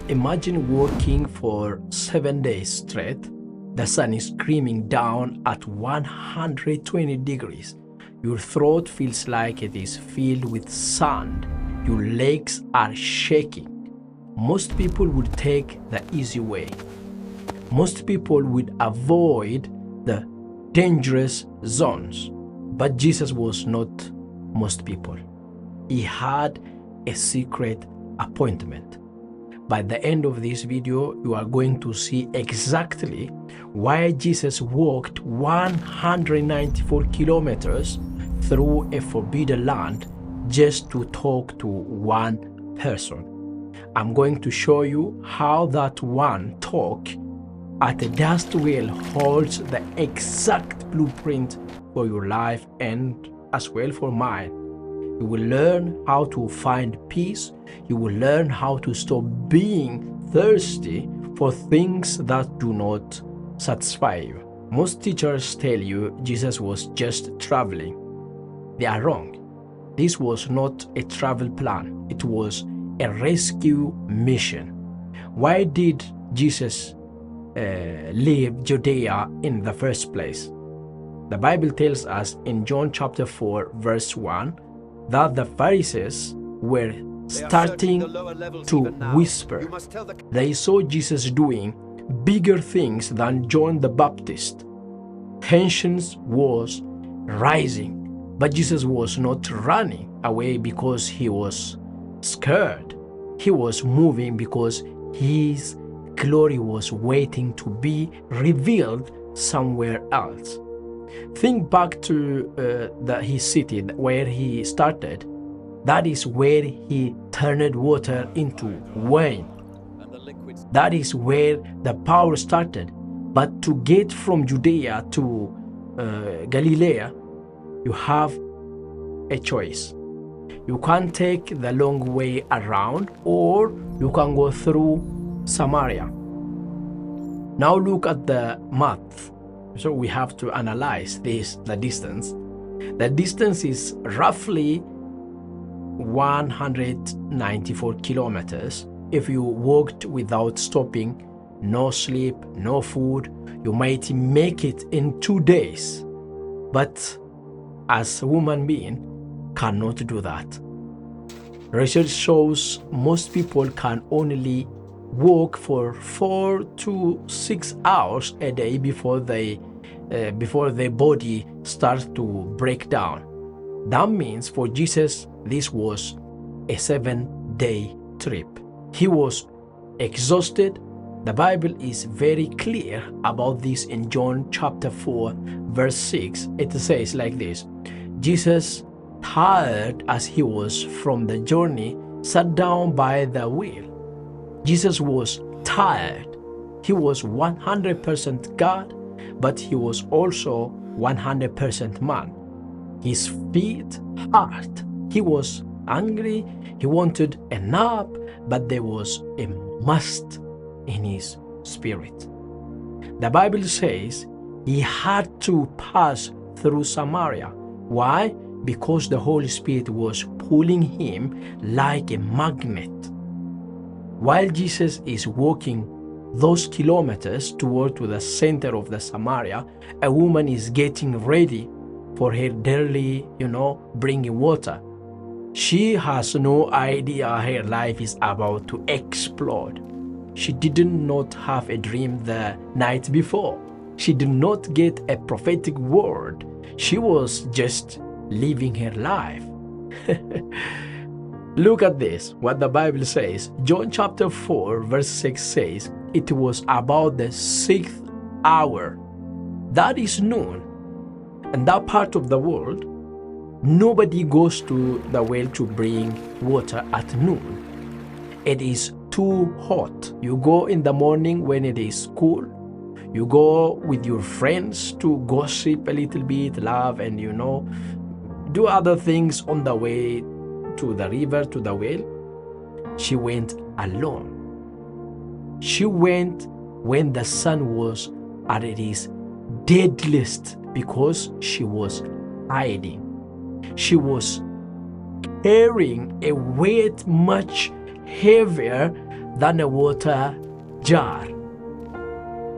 Imagine working for 7 days straight. The sun is screaming down at 120 degrees. Your throat feels like it is filled with sand. Your legs are shaking. Most people would take the easy way. Most people would avoid the dangerous zones. But Jesus was not most people. He had a secret appointment. By the end of this video, you are going to see exactly why Jesus walked 194 kilometers through a forbidden land just to talk to one person. I'm going to show you how that one talk at a dust wheel holds the exact blueprint for your life and as well for mine. You will learn how to find peace. You will learn how to stop being thirsty for things that do not satisfy you. Most teachers tell you Jesus was just traveling. They are wrong. This was not a travel plan. It was a rescue mission. Why did Jesus leave Judea in the first place? The Bible tells us in John chapter 4 verse 1 that the Pharisees were starting to whisper. They saw Jesus doing bigger things than John the Baptist. Tensions was rising, but Jesus was not running away because he was scared. He was moving because his glory was waiting to be revealed somewhere else. Think back to his city where he started. That is where he turned water into wine. That is where the power started. But to get from Judea to Galilee, you have a choice. You can take the long way around, or you can go through Samaria. Now look at the map. So we have to analyze the distance. The distance is roughly 194 kilometers. If you walked without stopping, no sleep, no food, you might make it in 2 days. But as a human being, cannot do that. Research shows most people can only walk for 4 to 6 hours a day before their body starts to break down. That means for Jesus, this was a 7-day trip. He was exhausted. The Bible is very clear about this in John chapter 4 verse 6. It says like this: Jesus, tired as he was from the journey, sat down by the wheel. Jesus was tired. He was 100% God, but he was also 100% man. His feet hurt. He was angry. He wanted a nap, but there was a must in his spirit. The Bible says he had to pass through Samaria. Why? Because the Holy Spirit was pulling him like a magnet. While Jesus is walking those kilometers toward to the center of the Samaria, a woman is getting ready for her daily, bringing water. She has no idea her life is about to explode. She did not have a dream the night before. She did not get a prophetic word. She was just living her life. Look at this, what the Bible says. John chapter 4 verse 6 says, it was about the 6th hour. That is noon. And that part of the world, nobody goes to the well to bring water at noon. It is too hot. You go in the morning when it is cool. You go with your friends to gossip a little bit, laugh, and do other things on the way to the river, to the well. She went alone. She went when the sun was at its deadliest because she was hiding. She was carrying a weight much heavier than a water jar.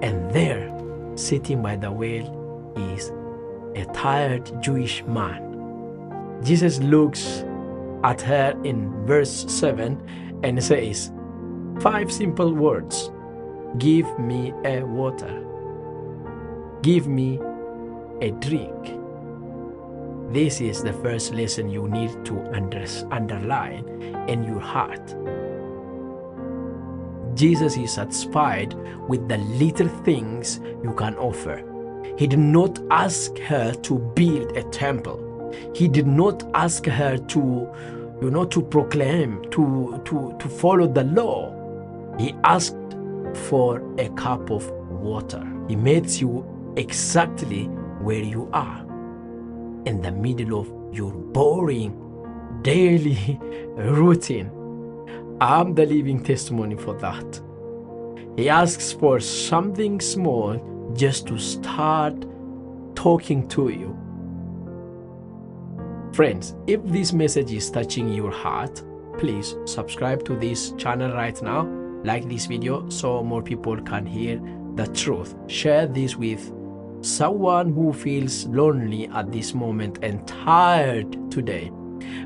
And there, sitting by the well, is a tired Jewish man. Jesus looks at her in verse 7 and says, 5 simple words: give me a water, give me a drink. This is the first lesson you need to underline in your heart. Jesus is satisfied with the little things you can offer. He did not ask her to build a temple. He did not ask her to proclaim, to follow the law. He asked for a cup of water. He meets you exactly where you are, in the middle of your boring daily routine. I'm the living testimony for that. He asks for something small just to start talking to you. Friends, if this message is touching your heart, please subscribe to this channel right now. Like this video so more people can hear the truth. Share this with someone who feels lonely at this moment and tired today.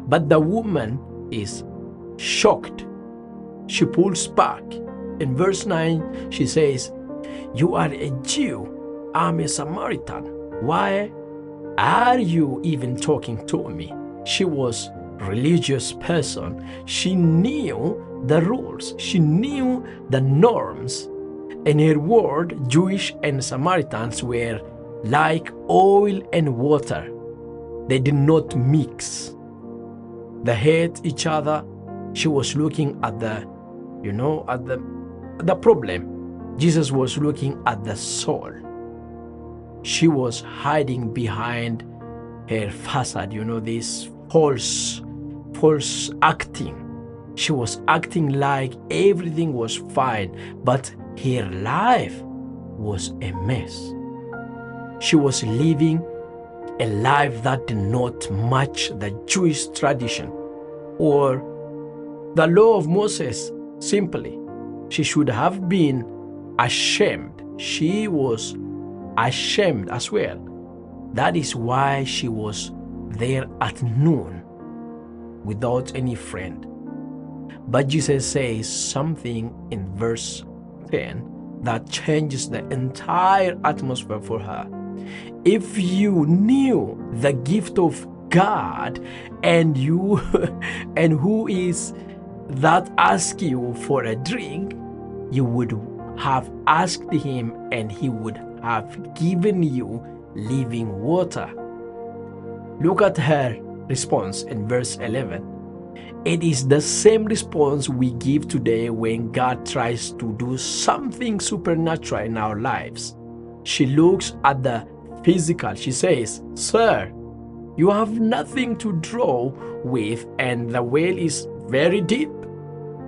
But the woman is shocked. She pulls back. In verse 9, she says, "You are a Jew, I'm a Samaritan. Why are you even talking to me?" She was a religious person. She knew the rules. She knew the norms. In her world, Jewish and Samaritans were like oil and water. They did not mix. They hate each other. She was looking at the problem. Jesus was looking at the soul. She was hiding behind her facade, this false acting. She was acting like everything was fine, but her life was a mess. She was living a life that did not match the Jewish tradition or the law of Moses. Simply, she should have been ashamed. She was ashamed as well. That is why she was there at noon without any friend. But Jesus says something in verse 10 that changes the entire atmosphere for her. If you knew the gift of God and who is that ask you for a drink, you would have asked him and he would have given you living water. Look at her response in verse 11. It is the same response we give today when God tries to do something supernatural in our lives. She looks at the physical. She says, "Sir, you have nothing to draw with and the well is very deep.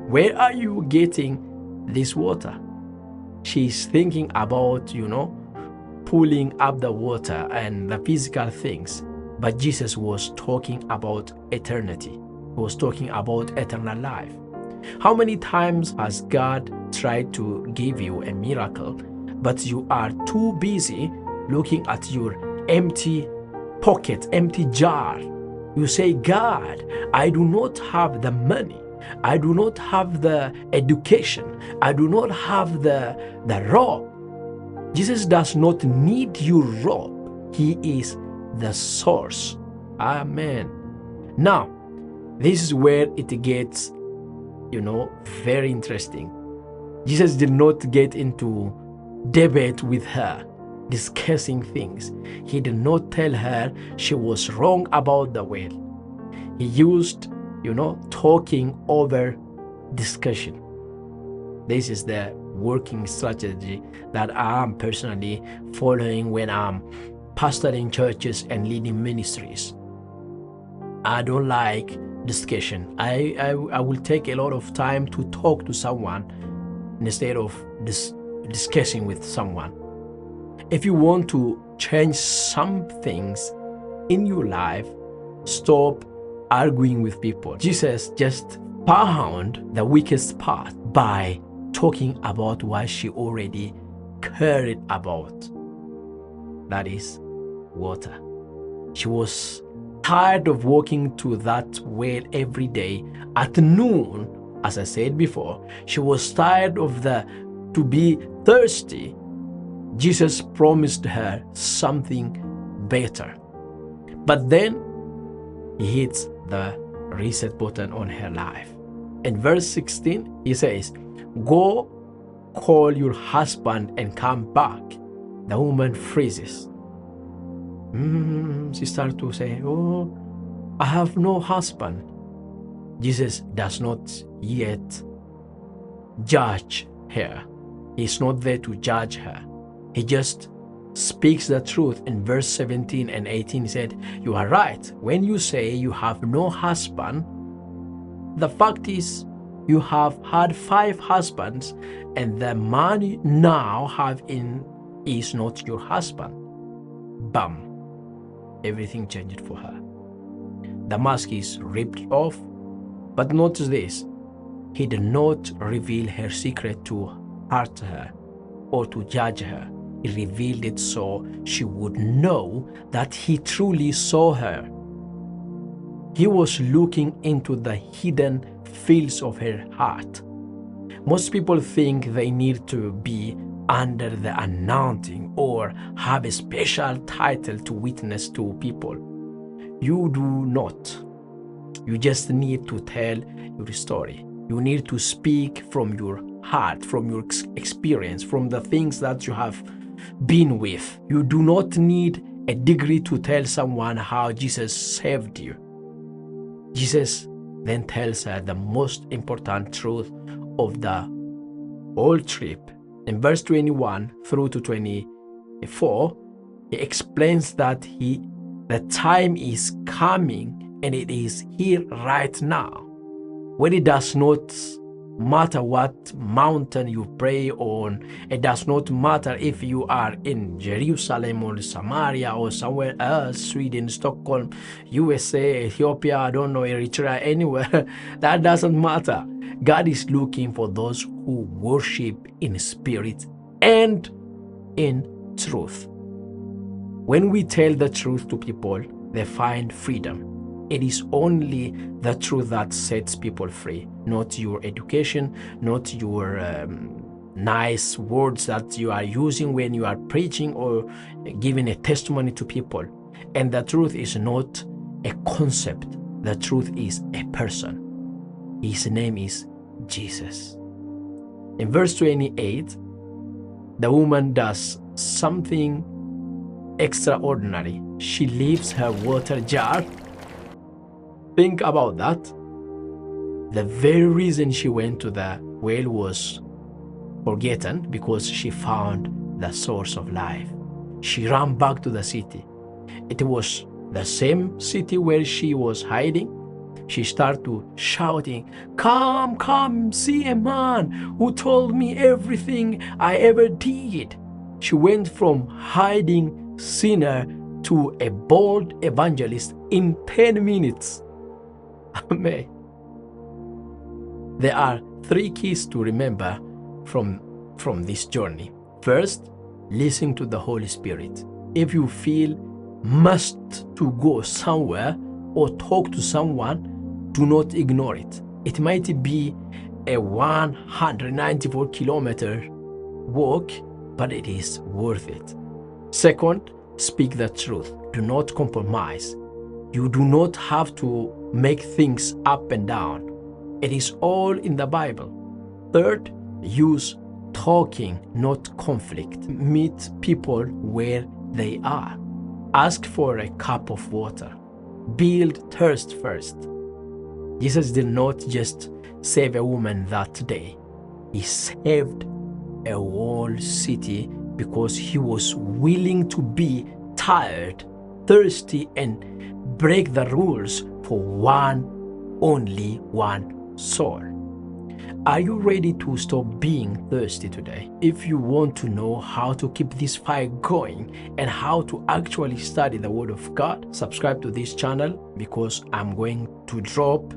Where are you getting this water?" She's thinking about, pulling up the water and the physical things. But Jesus was talking about eternity. He was talking about eternal life. How many times has God tried to give you a miracle, but you are too busy looking at your empty pocket, empty jar? You say, "God, I do not have the money. I do not have the education. I do not have the rope." Jesus does not need your rope. He is the source. Amen. Now, this is where it gets, very interesting. Jesus did not get into debate with her, discussing things. He did not tell her she was wrong about the well. He used, talking over discussion. This is the working strategy that I am personally following when I'm pastoring churches and leading ministries. I don't like discussion. I will take a lot of time to talk to someone instead of discussing with someone. If you want to change some things in your life, stop arguing with people. Jesus just found the weakest part. by talking about what she already cared about. That is water. She was tired of walking to that well every day at noon. As I said before, she was tired of to be thirsty. Jesus promised her something better. But then he hits the reset button on her life. In verse 16, he says, "Go call your husband and come back." The woman freezes. She starts to say, "Oh, I have no husband." Jesus does not yet judge her. He's not there to judge her. He just speaks the truth. In verse 17 and 18, he said, "You are right when you say you have no husband. The fact is, you have had 5 husbands, and the man you now have is not your husband." Bam! Everything changed for her. The mask is ripped off, but notice this. He did not reveal her secret to hurt her or to judge her. He revealed it so she would know that he truly saw her. He was looking into the hidden fields of her heart. Most people think they need to be under the anointing or have a special title to witness to people. You do not. You just need to tell your story. You need to speak from your heart, from your experience, from the things that you have been with. You do not need a degree to tell someone how Jesus saved you. Jesus then tells her the most important truth of the whole trip. In verse 21 through to 24, he explains that the time is coming and it is here right now, when it does not matter what mountain you pray on. It does not matter if you are in Jerusalem or Samaria or somewhere else, Sweden, Stockholm, USA, Ethiopia, I don't know, Eritrea, anywhere. That doesn't matter. God is looking for those who worship in spirit and in truth. When we tell the truth to people, they find freedom. It is only the truth that sets people free, not your education, not your nice words that you are using when you are preaching or giving a testimony to people. And the truth is not a concept. The truth is a person. His name is Jesus. In verse 28, the woman does something extraordinary. She leaves her water jar. Think about that. The very reason she went to the well was forgotten because she found the source of life. She ran back to the city. It was the same city where she was hiding. She started shouting, come, see a man who told me everything I ever did." She went from hiding sinner to a bold evangelist in 10 minutes. Amen. There are 3 keys to remember from this journey. First, listen to the Holy Spirit. If you feel must to go somewhere or talk to someone, do not ignore it. It might be a 194-kilometer walk, but it is worth it. Second, speak the truth. Do not compromise. You do not have to make things up and down. It is all in the Bible. Third, use talking, not conflict. Meet people where they are. Ask for a cup of water. Build thirst first. Jesus did not just save a woman that day. He saved a whole city because he was willing to be tired, thirsty, and break the rules for only one soul. Are you ready to stop being thirsty today? If you want to know how to keep this fire going and how to actually study the Word of God, subscribe to this channel because I'm going to drop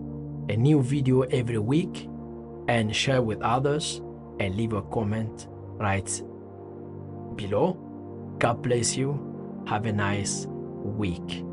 a new video every week and share with others, and leave a comment right below. God bless you. Have a nice week.